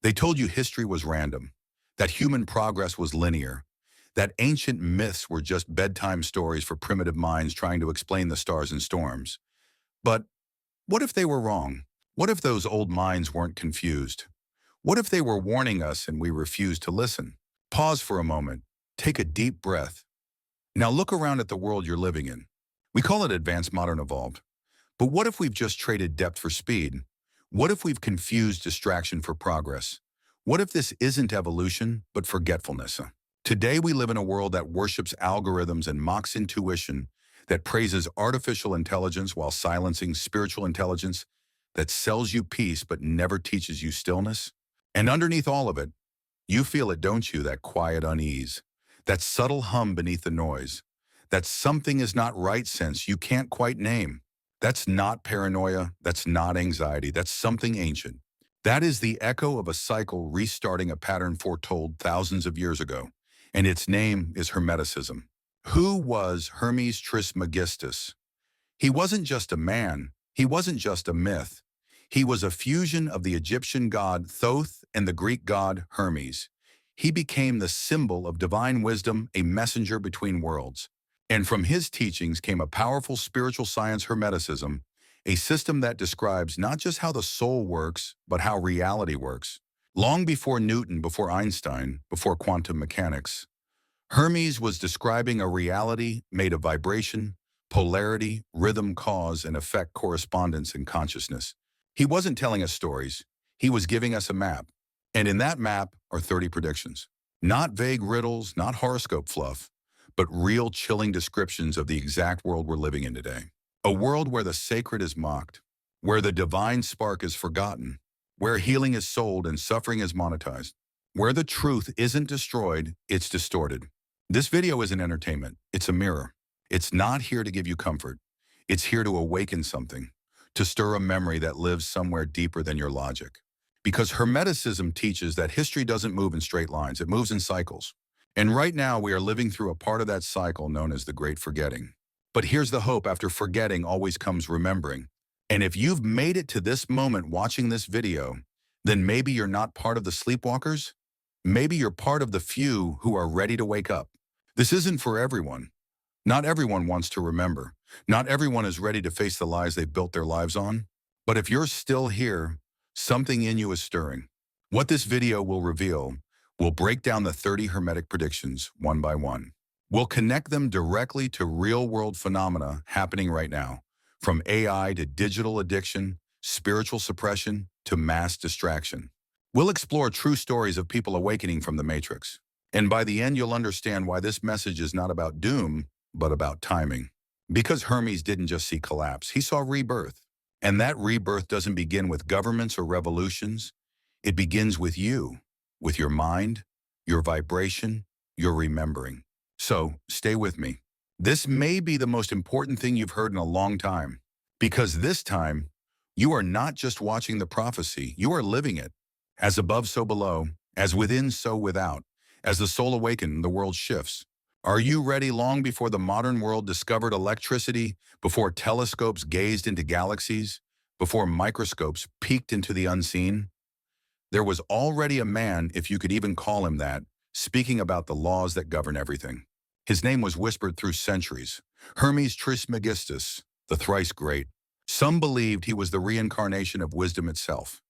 They told you history was random, that human progress was linear, that ancient myths were just bedtime stories for primitive minds trying to explain the stars and storms. But what if they were wrong? What if those old minds weren't confused? What if they were warning us and we refused to listen? Pause for a moment. Take a deep breath. Now look around at the world you're living in. We call it advanced, modern, evolved. But what if we've just traded depth for speed? What if we've confused distraction for progress? What if this isn't evolution, but forgetfulness? Today we live in a world that worships algorithms and mocks intuition, that praises artificial intelligence while silencing spiritual intelligence, that sells you peace but never teaches you stillness. And underneath all of it, you feel it, don't you, that quiet unease, that subtle hum beneath the noise, that something is not right sense you can't quite name. That's not paranoia, that's not anxiety, that's something ancient. That is the echo of a cycle restarting a pattern foretold thousands of years ago, and its name is Hermeticism. Who was Hermes Trismegistus? He wasn't just a man, he wasn't just a myth. He was a fusion of the Egyptian god Thoth and the Greek god Hermes. He became the symbol of divine wisdom, a messenger between worlds. And from his teachings came a powerful spiritual science, Hermeticism, a system that describes not just how the soul works, but how reality works. Long before Newton, before Einstein, before quantum mechanics, Hermes was describing a reality made of vibration, polarity, rhythm, cause, and effect, correspondence, and consciousness. He wasn't telling us stories. He was giving us a map. And in that map are 30 predictions. Not vague riddles, not horoscope fluff, but real chilling descriptions of the exact world we're living in today. A world where the sacred is mocked, where the divine spark is forgotten, where healing is sold and suffering is monetized, where the truth isn't destroyed, it's distorted. This video isn't entertainment, it's a mirror. It's not here to give you comfort. It's here to awaken something, to stir a memory that lives somewhere deeper than your logic. Because Hermeticism teaches that history doesn't move in straight lines, it moves in cycles. And right now we are living through a part of that cycle known as the Great Forgetting. But here's the hope: after forgetting always comes remembering. And if you've made it to this moment watching this video, then maybe you're not part of the sleepwalkers. Maybe you're part of the few who are ready to wake up. This isn't for everyone. Not everyone wants to remember. Not everyone is ready to face the lies they've built their lives on. But if you're still here, something in you is stirring. What this video will reveal: we'll break down the 30 Hermetic predictions one by one. We'll connect them directly to real-world phenomena happening right now, from AI to digital addiction, spiritual suppression, to mass distraction. We'll explore true stories of people awakening from the matrix. And by the end, you'll understand why this message is not about doom, but about timing. Because Hermes didn't just see collapse, he saw rebirth. And that rebirth doesn't begin with governments or revolutions. It begins with you, with your mind, your vibration, your remembering. So stay with me. This may be the most important thing you've heard in a long time, because this time you are not just watching the prophecy, you are living it. As above, so below, as within, so without. As the soul awakens, the world shifts. Are you ready? Long before the modern world discovered electricity, before telescopes gazed into galaxies, before microscopes peeked into the unseen, there was already a man, if you could even call him that, speaking about the laws that govern everything. His name was whispered through centuries: Hermes Trismegistus, the thrice great. Some believed he was the reincarnation of wisdom itself.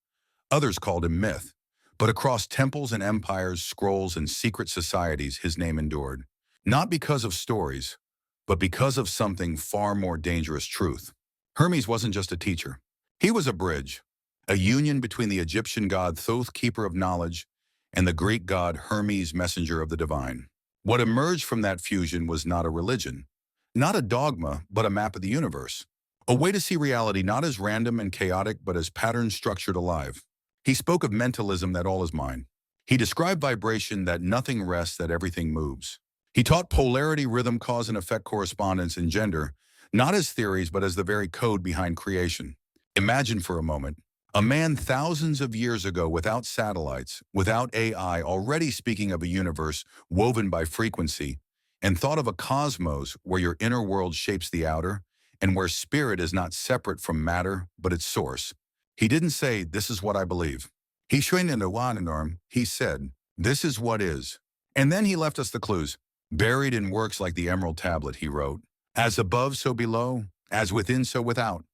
Others called him myth. But across temples and empires, scrolls and secret societies, his name endured. Not because of stories, but because of something far more dangerous: truth. Hermes wasn't just a teacher. He was a bridge, a union between the Egyptian god Thoth, keeper of knowledge, and the Greek god Hermes, messenger of the divine. What emerged from that fusion was not a religion, not a dogma, but a map of the universe. A way to see reality not as random and chaotic, but as pattern structured, alive. He spoke of mentalism, that all is mind. He described vibration, that nothing rests, that everything moves. He taught polarity, rhythm, cause and effect, correspondence, and gender, not as theories, but as the very code behind creation. Imagine for a moment, a man thousands of years ago, without satellites, without AI, already speaking of a universe woven by frequency, and thought of a cosmos where your inner world shapes the outer, and where spirit is not separate from matter, but its source. He didn't say, "This is what I believe." He trained in a norm. He said, "This is what is." And then he left us the clues. Buried in works like the Emerald Tablet, he wrote, "As above, so below, as within, so without.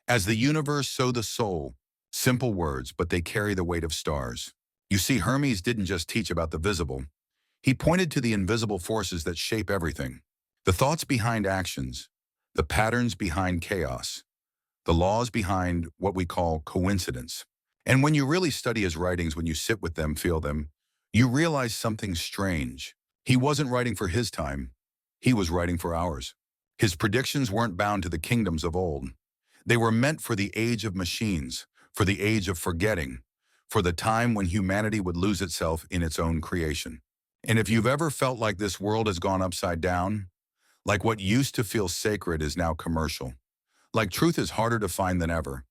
As the universe, so the soul." Simple words, but they carry the weight of stars. You see, Hermes didn't just teach about the visible. He pointed to the invisible forces that shape everything. The thoughts behind actions, the patterns behind chaos, the laws behind what we call coincidence. And when you really study his writings, when you sit with them, feel them, you realize something strange. He wasn't writing for his time. He was writing for ours. His predictions weren't bound to the kingdoms of old. They were meant for the age of machines, for the age of forgetting, for the time when humanity would lose itself in its own creation. And if you've ever felt like this world has gone upside down, like what used to feel sacred is now commercial, like truth is harder to find than ever,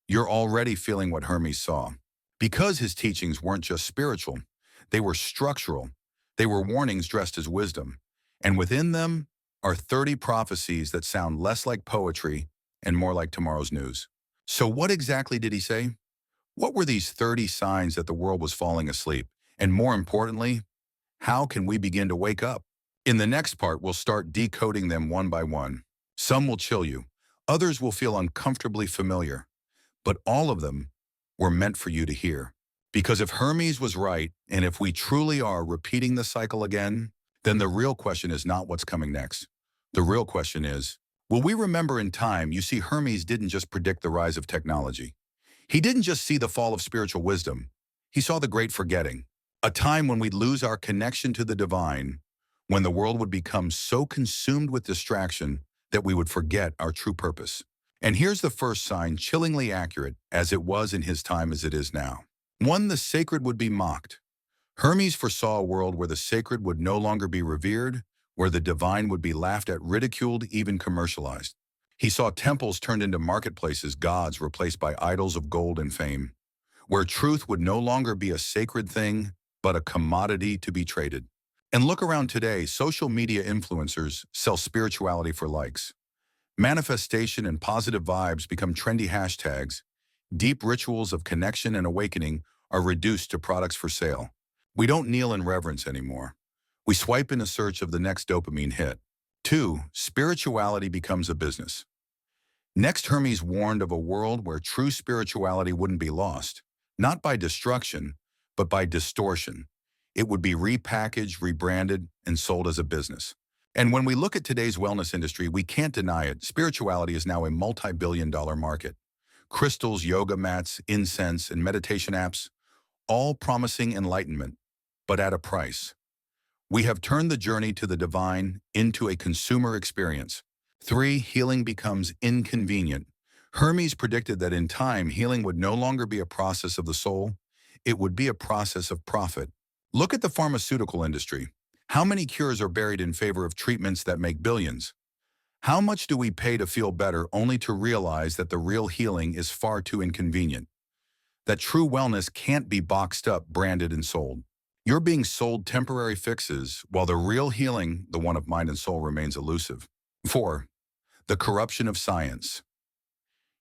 you're already feeling what Hermes saw. Because his teachings weren't just spiritual, they were structural. They were warnings dressed as wisdom. And within them are 30 prophecies that sound less like poetry and more like tomorrow's news. So what exactly did he say? What were these 30 signs that the world was falling asleep? And more importantly, how can we begin to wake up? In the next part, we'll start decoding them one by one. Some will chill you. Others will feel uncomfortably familiar. But all of them were meant for you to hear. Because if Hermes was right, and if we truly are repeating the cycle again, then the real question is not what's coming next. The real question is, will we remember in time? You see, Hermes didn't just predict the rise of technology. He didn't just see the fall of spiritual wisdom. He saw the great forgetting, a time when we'd lose our connection to the divine, when the world would become so consumed with distraction that we would forget our true purpose. And here's the first sign, chillingly accurate as it was in his time as it is now. One, the sacred would be mocked. Hermes foresaw a world where the sacred would no longer be revered, where the divine would be laughed at, ridiculed, even commercialized. He saw temples turned into marketplaces, gods replaced by idols of gold and fame, where truth would no longer be a sacred thing, but a commodity to be traded. And look around today, social media influencers sell spirituality for likes. Manifestation and positive vibes become trendy hashtags. Deep rituals of connection and awakening are reduced to products for sale. We don't kneel in reverence anymore. We swipe in a search of the next dopamine hit. 2. Spirituality becomes a business. Next, Hermes warned of a world where true spirituality wouldn't be lost, not by destruction, but by distortion. It would be repackaged, rebranded, and sold as a business. And when we look at today's wellness industry, we can't deny it. Spirituality is now a multi-billion-dollar market. Crystals, yoga mats, incense, and meditation apps, all promising enlightenment, but at a price. We have turned the journey to the divine into a consumer experience. 3. Healing becomes inconvenient. Hermes predicted that in time, healing would no longer be a process of the soul. It would be a process of profit. Look at the pharmaceutical industry. How many cures are buried in favor of treatments that make billions? How much do we pay to feel better only to realize that the real healing is far too inconvenient? That true wellness can't be boxed up, branded, and sold. You're being sold temporary fixes, while the real healing, the one of mind and soul, remains elusive. 4. The corruption of science.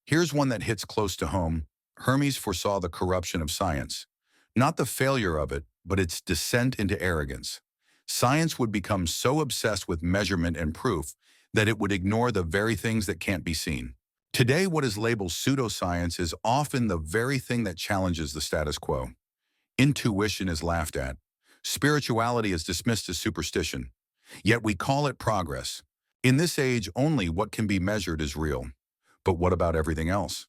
Here's one that hits close to home. Hermes foresaw the corruption of science. Not the failure of it, but its descent into arrogance. Science would become so obsessed with measurement and proof that it would ignore the very things that can't be seen. Today, what is labeled pseudoscience is often the very thing that challenges the status quo. Intuition is laughed at. Spirituality is dismissed as superstition. Yet we call it progress. In this age, only what can be measured is real. But what about everything else?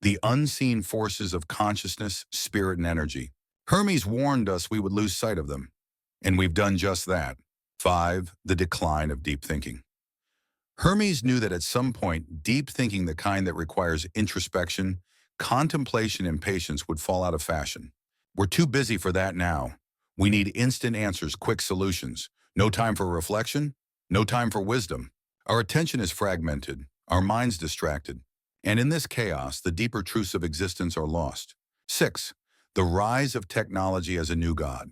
The unseen forces of consciousness, spirit, and energy. Hermes warned us we would lose sight of them. And we've done just that. 5. The decline of deep thinking. Hermes knew that at some point, deep thinking, the kind that requires introspection, contemplation, and patience, would fall out of fashion. We're too busy for that now. We need instant answers, quick solutions. No time for reflection, no time for wisdom. Our attention is fragmented, our minds distracted. And in this chaos, the deeper truths of existence are lost. 6. The rise of technology as a new god.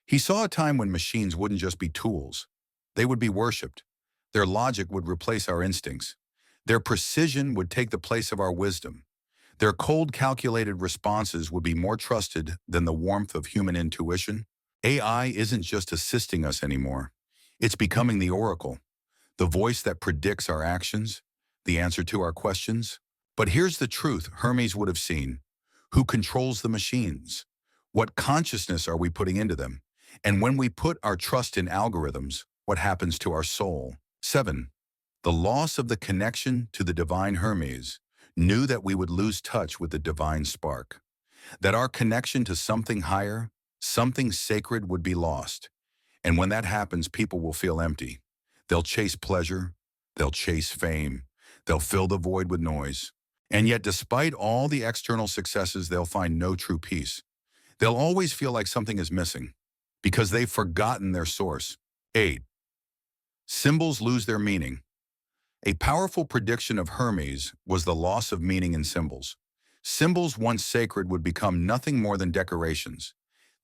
He saw a time when machines wouldn't just be tools. They would be worshipped. Their logic would replace our instincts. Their precision would take the place of our wisdom. Their cold, calculated responses would be more trusted than the warmth of human intuition. AI isn't just assisting us anymore. It's becoming the oracle, the voice that predicts our actions, the answer to our questions. But here's the truth Hermes would have seen. Who controls the machines? What consciousness are we putting into them? And when we put our trust in algorithms, what happens to our soul? 7. The loss of the connection to the divine Hermes knew that we would lose touch with the divine spark, that our connection to something higher, something sacred would be lost. And when that happens, people will feel empty. They'll chase pleasure, they'll chase fame, they'll fill the void with noise. And yet, despite all the external successes, they'll find no true peace. They'll always feel like something is missing because they've forgotten their source. 8. Symbols lose their meaning. A powerful prediction of Hermes was the loss of meaning in symbols. Symbols once sacred would become nothing more than decorations.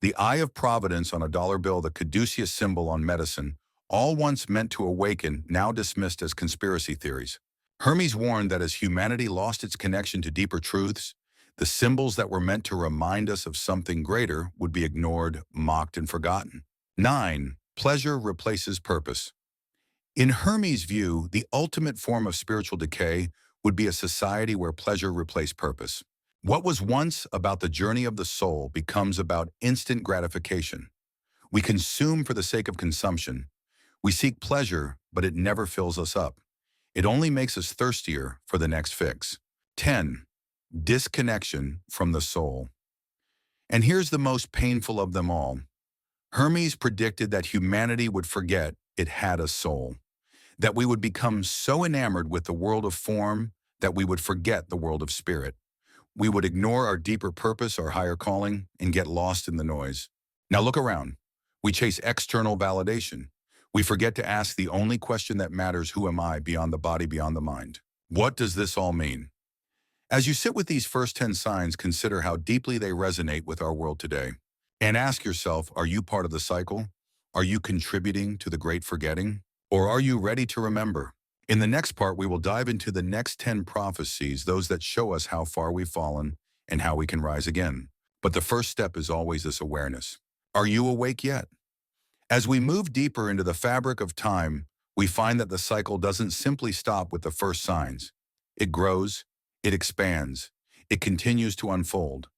The eye of providence on a dollar bill, the caduceus symbol on medicine, all once meant to awaken, now dismissed as conspiracy theories. Hermes warned that as humanity lost its connection to deeper truths, the symbols that were meant to remind us of something greater would be ignored, mocked, and forgotten. 9. Pleasure replaces purpose. In Hermes' view, the ultimate form of spiritual decay would be a society where pleasure replaced purpose. What was once about the journey of the soul becomes about instant gratification. We consume for the sake of consumption. We seek pleasure, but it never fills us up. It only makes us thirstier for the next fix. 10. Disconnection from the soul. And here's the most painful of them all. Hermes predicted that humanity would forget it had a soul, that we would become so enamored with the world of form that we would forget the world of spirit. We would ignore our deeper purpose, our higher calling, and get lost in the noise. Now look around. We chase external validation. We forget to ask the only question that matters: who am I beyond the body, beyond the mind? What does this all mean? As you sit with these first 10 signs, consider how deeply they resonate with our world today. And ask yourself, are you part of the cycle? Are you contributing to the great forgetting? Or are you ready to remember? In the next part, we will dive into the next 10 prophecies, those that show us how far we've fallen and how we can rise again. But the first step is always this awareness. Are you awake yet? As we move deeper into the fabric of time, we find that the cycle doesn't simply stop with the first signs. It grows, it expands, it continues to unfold.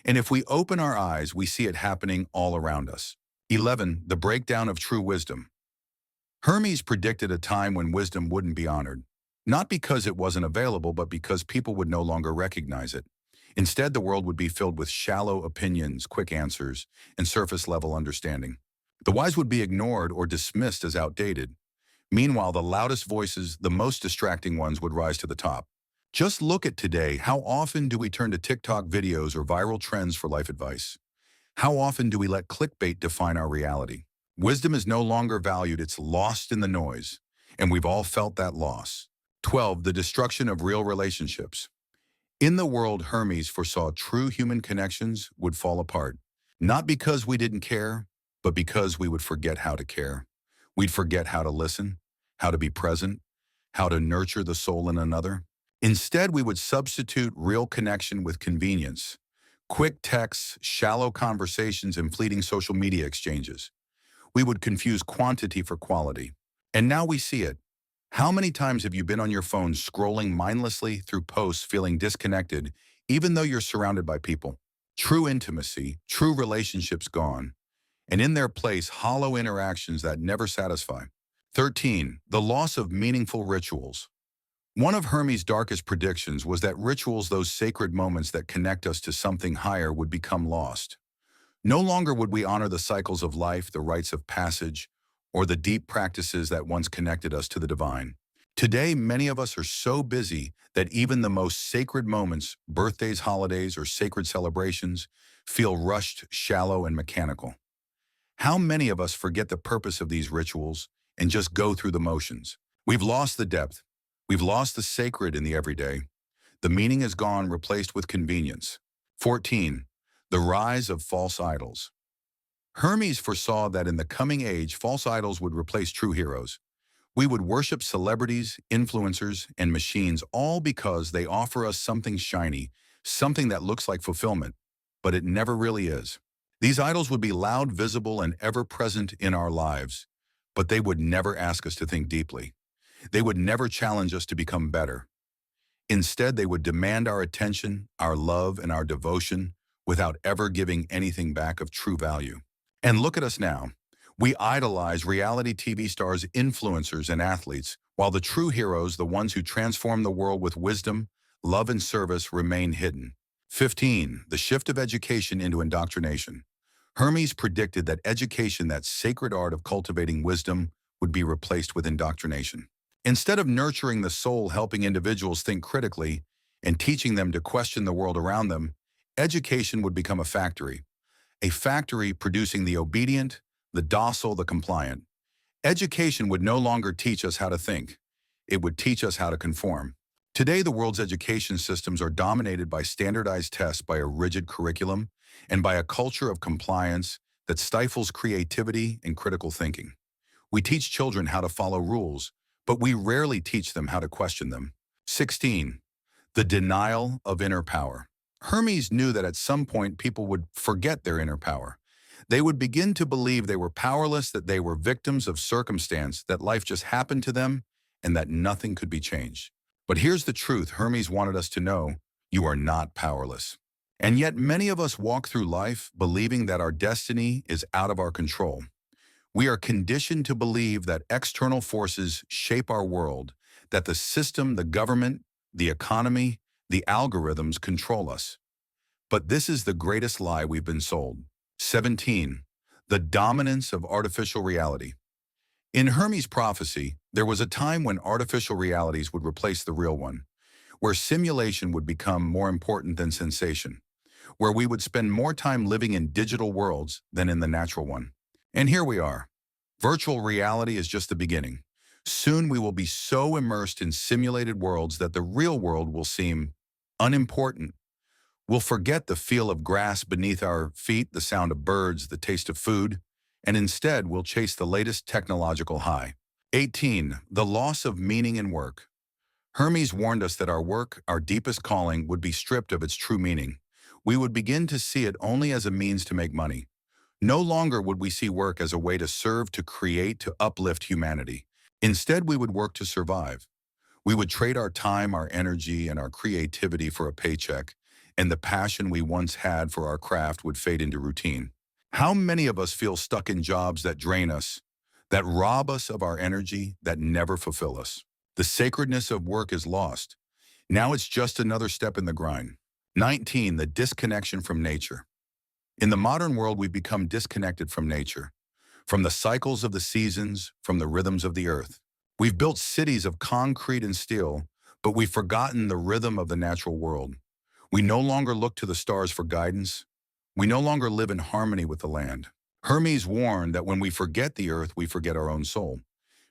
And if we open our eyes, we see it happening all around us. 11. The breakdown of true wisdom. Hermes predicted a time when wisdom wouldn't be honored, not because it wasn't available, but because people would no longer recognize it. Instead, the world would be filled with shallow opinions, quick answers, and surface-level understanding. The wise would be ignored or dismissed as outdated. Meanwhile, the loudest voices, the most distracting ones, would rise to the top. Just look at today. How often do we turn to TikTok videos or viral trends for life advice? How often do we let clickbait define our reality? Wisdom is no longer valued, it's lost in the noise, and we've all felt that loss. 12. The destruction of real relationships. In the world, Hermes foresaw true human connections would fall apart, not because we didn't care, but because we would forget how to care. We'd forget how to listen, how to be present, how to nurture the soul in another. Instead, we would substitute real connection with convenience, quick texts, shallow conversations, and fleeting social media exchanges. We would confuse quantity for quality. And now we see it. How many times have you been on your phone scrolling mindlessly through posts, feeling disconnected, even though you're surrounded by people? True intimacy, true relationships gone, and in their place, hollow interactions that never satisfy. 13. The loss of meaningful rituals. One of Hermes' darkest predictions was that rituals, those sacred moments that connect us to something higher, would become lost. No longer would we honor the cycles of life, the rites of passage, or the deep practices that once connected us to the divine. Today, many of us are so busy that even the most sacred moments, birthdays, holidays, or sacred celebrations, feel rushed, shallow, and mechanical. How many of us forget the purpose of these rituals and just go through the motions? We've lost the depth. We've lost the sacred in the everyday. The meaning is gone, replaced with convenience. 14. The rise of false idols. Hermes foresaw that in the coming age, false idols would replace true heroes. We would worship celebrities, influencers, and machines, all because they offer us something shiny, something that looks like fulfillment, but it never really is. These idols would be loud, visible, and ever-present in our lives, but they would never ask us to think deeply. They would never challenge us to become better. Instead, they would demand our attention, our love, and our devotion without ever giving anything back of true value. And look at us now. We idolize reality TV stars, influencers, and athletes, while the true heroes, the ones who transform the world with wisdom, love, and service, remain hidden. 15. The shift of education into indoctrination. Hermes predicted that education, that sacred art of cultivating wisdom, would be replaced with indoctrination. Instead of nurturing the soul, helping individuals think critically, and teaching them to question the world around them, education would become a factory producing the obedient, the docile, the compliant. Education would no longer teach us how to think. It would teach us how to conform. Today, the world's education systems are dominated by standardized tests, by a rigid curriculum, and by a culture of compliance that stifles creativity and critical thinking. We teach children how to follow rules, but we rarely teach them how to question them. 16. The denial of inner power. Hermes knew that at some point people would forget their inner power. They would begin to believe they were powerless, that they were victims of circumstance, that life just happened to them, and that nothing could be changed. But here's the truth Hermes wanted us to know: you are not powerless. And yet many of us walk through life believing that our destiny is out of our control. We are conditioned to believe that external forces shape our world, that the system, the government, the economy, the algorithms control us. But this is the greatest lie we've been sold. 17. The dominance of artificial reality. In Hermes' prophecy, there was a time when artificial realities would replace the real one, where simulation would become more important than sensation, where we would spend more time living in digital worlds than in the natural one. And here we are. Virtual reality is just the beginning. Soon we will be so immersed in simulated worlds that the real world will seem unimportant. We'll forget the feel of grass beneath our feet, the sound of birds, the taste of food, and instead we'll chase the latest technological high. 18. The loss of meaning in work. Hermes warned us that our work, our deepest calling, would be stripped of its true meaning. We would begin to see it only as a means to make money. No longer would we see work as a way to serve, to create, to uplift humanity. Instead, we would work to survive. We would trade our time, our energy, and our creativity for a paycheck, and the passion we once had for our craft would fade into routine. How many of us feel stuck in jobs that drain us, that rob us of our energy, that never fulfill us? The sacredness of work is lost. Now it's just another step in the grind. 19. The disconnection from nature. In the modern world, we've become disconnected from nature, from the cycles of the seasons, from the rhythms of the earth. We've built cities of concrete and steel, but we've forgotten the rhythm of the natural world. We no longer look to the stars for guidance. We no longer live in harmony with the land. Hermes warned that when we forget the earth, we forget our own soul.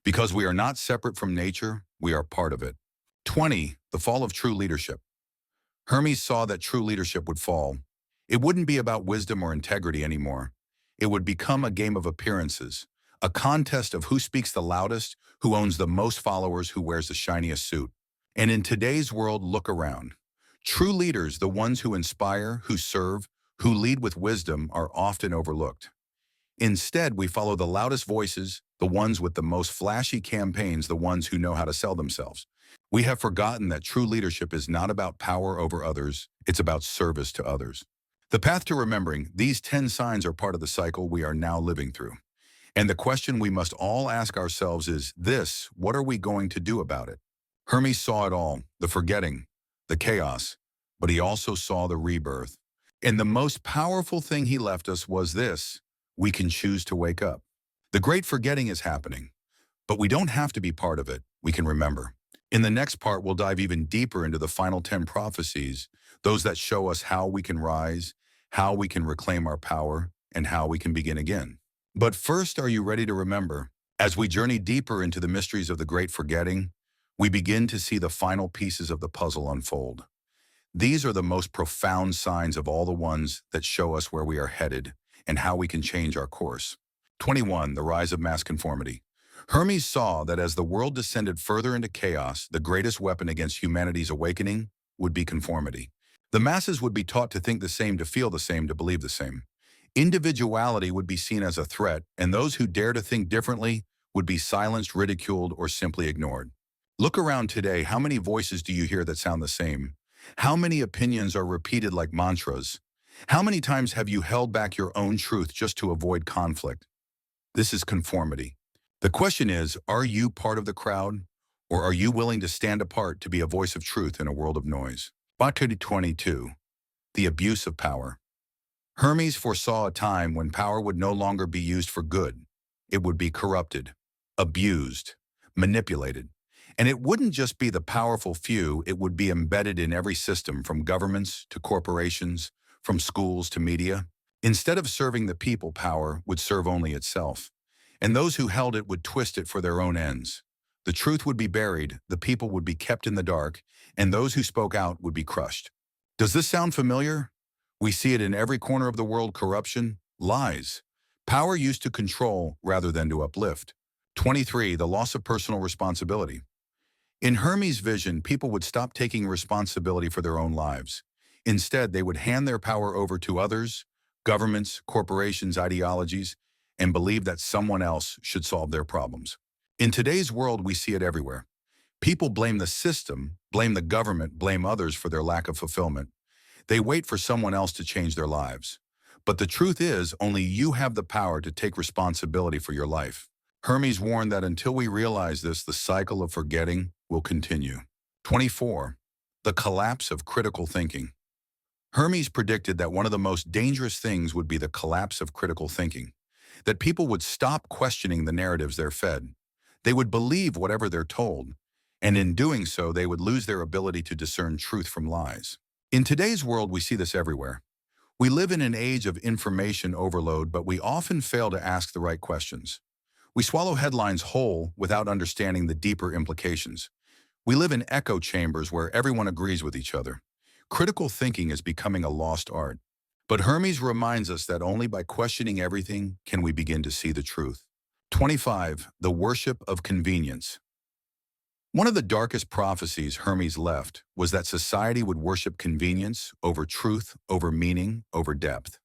Because we are not separate from nature, we are part of it. 20. The fall of true leadership. Hermes saw that true leadership would fall. It wouldn't be about wisdom or integrity anymore. It would become a game of appearances, a contest of who speaks the loudest, who owns the most followers, who wears the shiniest suit. And in today's world, look around. True leaders, the ones who inspire, who serve, who lead with wisdom, are often overlooked. Instead, we follow the loudest voices, the ones with the most flashy campaigns, the ones who know how to sell themselves. We have forgotten that true leadership is not about power over others, it's about service to others. The path to remembering, these 10 signs are part of the cycle we are now living through. And the question we must all ask ourselves is this: what are we going to do about it? Hermes saw it all, the forgetting, the chaos, but he also saw the rebirth. And the most powerful thing he left us was this: we can choose to wake up. The great forgetting is happening, but we don't have to be part of it. We can remember. In the next part, we'll dive even deeper into the final 10 prophecies, those that show us how we can rise, how we can reclaim our power, and how we can begin again. But first, are you ready to remember? As we journey deeper into the mysteries of the great forgetting, we begin to see the final pieces of the puzzle unfold. These are the most profound signs of all the ones that show us where we are headed and how we can change our course. 21. The rise of mass conformity. Hermes saw that as the world descended further into chaos, the greatest weapon against humanity's awakening would be conformity. The masses would be taught to think the same, to feel the same, to believe the same. Individuality would be seen as a threat, and those who dare to think differently would be silenced, ridiculed, or simply ignored. Look around today. How many voices do you hear that sound the same? How many opinions are repeated like mantras? How many times have you held back your own truth just to avoid conflict? This is conformity. The question is, are you part of the crowd, or are you willing to stand apart to be a voice of truth in a world of noise? Prophecy 22. The abuse of power. Hermes foresaw a time when power would no longer be used for good. It would be corrupted, abused, manipulated. And it wouldn't just be the powerful few, it would be embedded in every system, from governments to corporations, from schools to media. Instead of serving the people, power would serve only itself. And those who held it would twist it for their own ends. The truth would be buried, the people would be kept in the dark, and those who spoke out would be crushed. Does this sound familiar? We see it in every corner of the world: corruption, lies, power used to control rather than to uplift. 23. The loss of personal responsibility. In Hermes' vision, people would stop taking responsibility for their own lives. Instead, they would hand their power over to others, governments, corporations, ideologies, and believe that someone else should solve their problems. In today's world, we see it everywhere. People blame the system, blame the government, blame others for their lack of fulfillment. They wait for someone else to change their lives. But the truth is, only you have the power to take responsibility for your life. Hermes warned that until we realize this, the cycle of forgetting will continue. 24. The collapse of critical thinking. Hermes predicted that one of the most dangerous things would be the collapse of critical thinking, that people would stop questioning the narratives they're fed. They would believe whatever they're told, and in doing so, they would lose their ability to discern truth from lies. In today's world, we see this everywhere. We live in an age of information overload, but we often fail to ask the right questions. We swallow headlines whole without understanding the deeper implications. We live in echo chambers where everyone agrees with each other. Critical thinking is becoming a lost art. But Hermes reminds us that only by questioning everything can we begin to see the truth. 25. The worship of convenience. One of the darkest prophecies Hermes left was that society would worship convenience over truth, over meaning, over depth.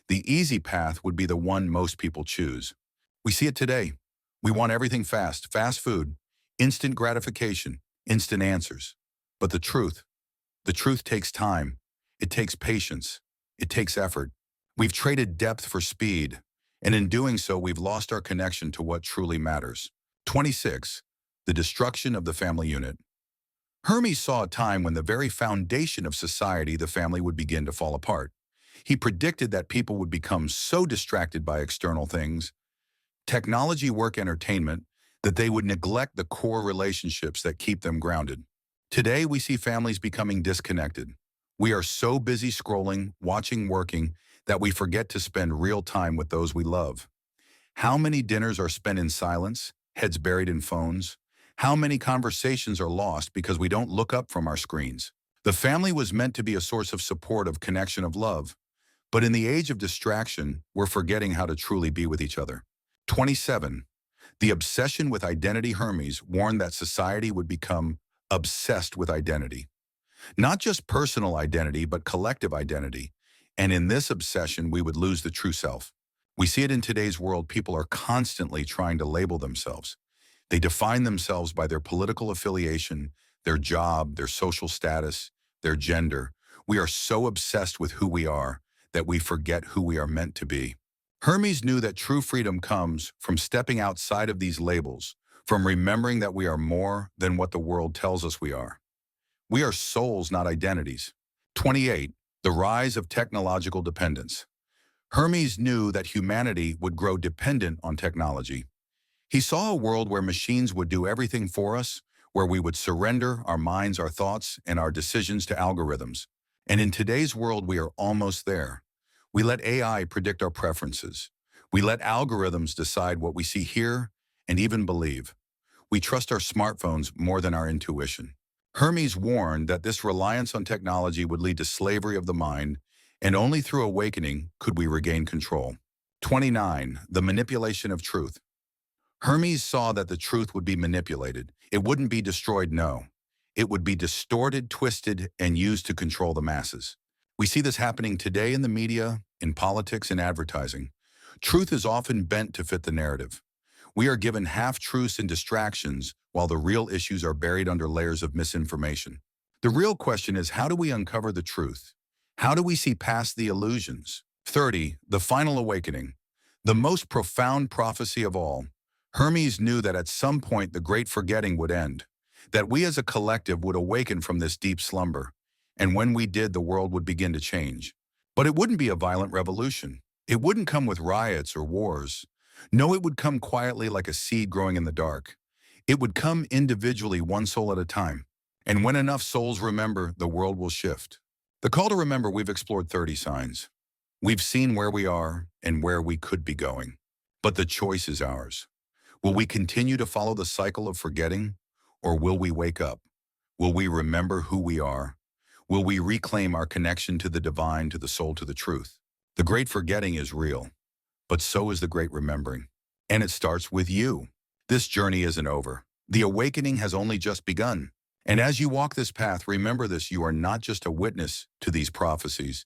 The easy path would be the one most people choose. We see it today. We want everything fast, fast food, instant gratification, instant answers. But the truth takes time. It takes patience. It takes effort. We've traded depth for speed, and in doing so, we've lost our connection to what truly matters. 26. The destruction of the family unit. Hermes saw a time when the very foundation of society, the family, would begin to fall apart. He predicted that people would become so distracted by external things, technology, work, entertainment, that they would neglect the core relationships that keep them grounded. Today, we see families becoming disconnected. We are so busy scrolling, watching, working, that we forget to spend real time with those we love. How many dinners are spent in silence, heads buried in phones? How many conversations are lost because we don't look up from our screens? The family was meant to be a source of support, of connection, of love. But in the age of distraction, we're forgetting how to truly be with each other. 27. The obsession with identity. Hermes warned that society would become obsessed with identity. Not just personal identity, but collective identity. And in this obsession, we would lose the true self. We see it in today's world. People are constantly trying to label themselves. They define themselves by their political affiliation, their job, their social status, their gender. We are so obsessed with who we are that we forget who we are meant to be. Hermes knew that true freedom comes from stepping outside of these labels, from remembering that we are more than what the world tells us we are. We are souls, not identities. 28. The rise of technological dependence. Hermes knew that humanity would grow dependent on technology. He saw a world where machines would do everything for us, where we would surrender our minds, our thoughts, and our decisions to algorithms. And in today's world, we are almost there. We let AI predict our preferences. We let algorithms decide what we see, hear, and even believe. We trust our smartphones more than our intuition. Hermes warned that this reliance on technology would lead to slavery of the mind, and only through awakening could we regain control. 29. The manipulation of truth. Hermes saw that the truth would be manipulated. It wouldn't be destroyed, no. it would be distorted, twisted, and used to control the masses. We see this happening today in the media, in politics, and advertising. Truth is often bent to fit the narrative. We are given half-truths and distractions while the real issues are buried under layers of misinformation. The real question is, how do we uncover the truth? How do we see past the illusions? 30. The Final Awakening. The most profound prophecy of all. Hermes knew that at some point the great forgetting would end, that we as a collective would awaken from this deep slumber, and when we did, the world would begin to change. But it wouldn't be a violent revolution. It wouldn't come with riots or wars. No, it would come quietly like a seed growing in the dark. It would come individually, one soul at a time. And when enough souls remember, the world will shift. The call to remember, we've explored 30 signs. We've seen where we are and where we could be going. But the choice is ours. Will we continue to follow the cycle of forgetting, or will we wake up? Will we remember who we are? Will we reclaim our connection to the divine, to the soul, to the truth? The great forgetting is real, but so is the great remembering. And it starts with you. This journey isn't over. The awakening has only just begun. And as you walk this path, remember this: you are not just a witness to these prophecies.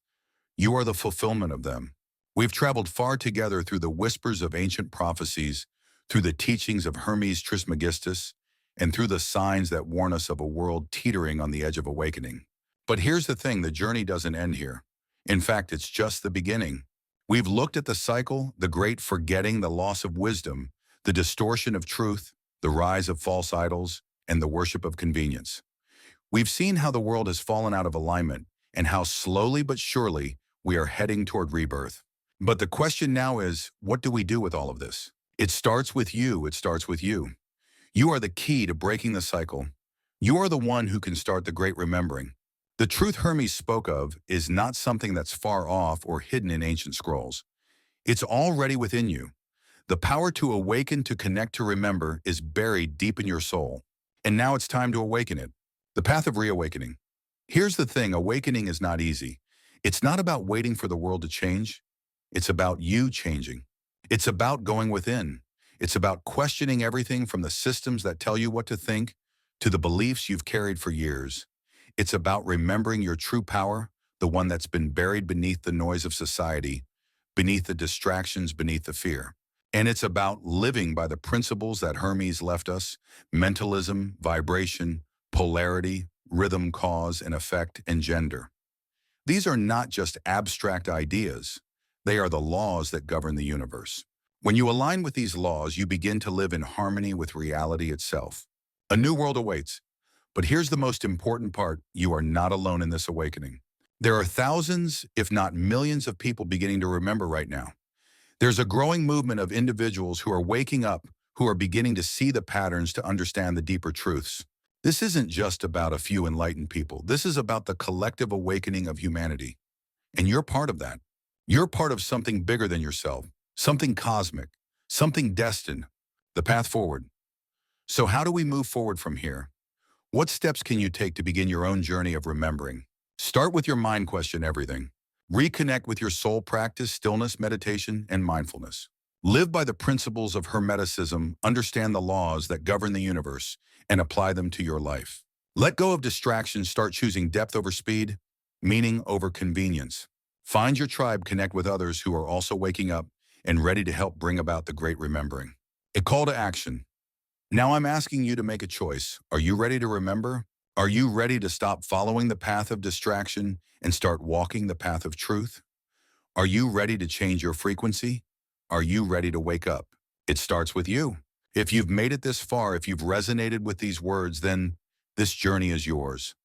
You are the fulfillment of them. We've traveled far together through the whispers of ancient prophecies, through the teachings of Hermes Trismegistus, and through the signs that warn us of a world teetering on the edge of awakening. But here's the thing: the journey doesn't end here. In fact, it's just the beginning. We've looked at the cycle, the great forgetting, the loss of wisdom, the distortion of truth, the rise of false idols, and the worship of convenience. We've seen how the world has fallen out of alignment and how slowly but surely we are heading toward rebirth. But the question now is, what do we do with all of this? It starts with you. It starts with you. You are the key to breaking the cycle. You are the one who can start the great remembering. The truth Hermes spoke of is not something that's far off or hidden in ancient scrolls. It's already within you. The power to awaken, to connect, to remember is buried deep in your soul. And now it's time to awaken it. The path of reawakening. Here's the thing: awakening is not easy. It's not about waiting for the world to change. It's about you changing. It's about going within. It's about questioning everything from the systems that tell you what to think to the beliefs you've carried for years. It's about remembering your true power, the one that's been buried beneath the noise of society, beneath the distractions, beneath the fear. And it's about living by the principles that Hermes left us: mentalism, vibration, polarity, rhythm, cause and effect, and gender. These are not just abstract ideas. They are the laws that govern the universe. When you align with these laws, you begin to live in harmony with reality itself. A new world awaits. But here's the most important part: you are not alone in this awakening. There are thousands, if not millions, of people beginning to remember right now. There's a growing movement of individuals who are waking up, who are beginning to see the patterns, to understand the deeper truths. This isn't just about a few enlightened people. This is about the collective awakening of humanity. And you're part of that. You're part of something bigger than yourself, something cosmic, something destined. The path forward. So how do we move forward from here? What steps can you take to begin your own journey of remembering? Start with your mind. Question everything. Reconnect with your soul. Practice stillness, meditation, and mindfulness. Live by the principles of Hermeticism. Understand the laws that govern the universe and apply them to your life. Let go of distractions. Start choosing depth over speed, meaning over convenience. Find your tribe. Connect with others who are also waking up and ready to help bring about the great remembering. A call to action. Now I'm asking you to make a choice. Are you ready to remember? Are you ready to stop following the path of distraction and start walking the path of truth? Are you ready to change your frequency? Are you ready to wake up? It starts with you. If you've made it this far, if you've resonated with these words, then this journey is yours.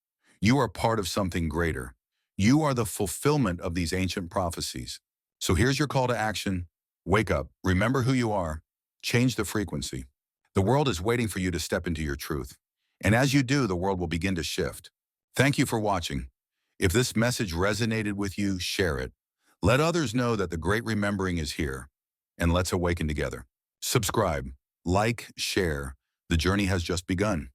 You are part of something greater. You are the fulfillment of these ancient prophecies. So here's your call to action. Wake up. Remember who you are. Change the frequency. The world is waiting for you to step into your truth. And as you do, the world will begin to shift. Thank you for watching. If this message resonated with you, share it. Let others know that the great remembering is here. And let's awaken together. Subscribe, like, share. The journey has just begun.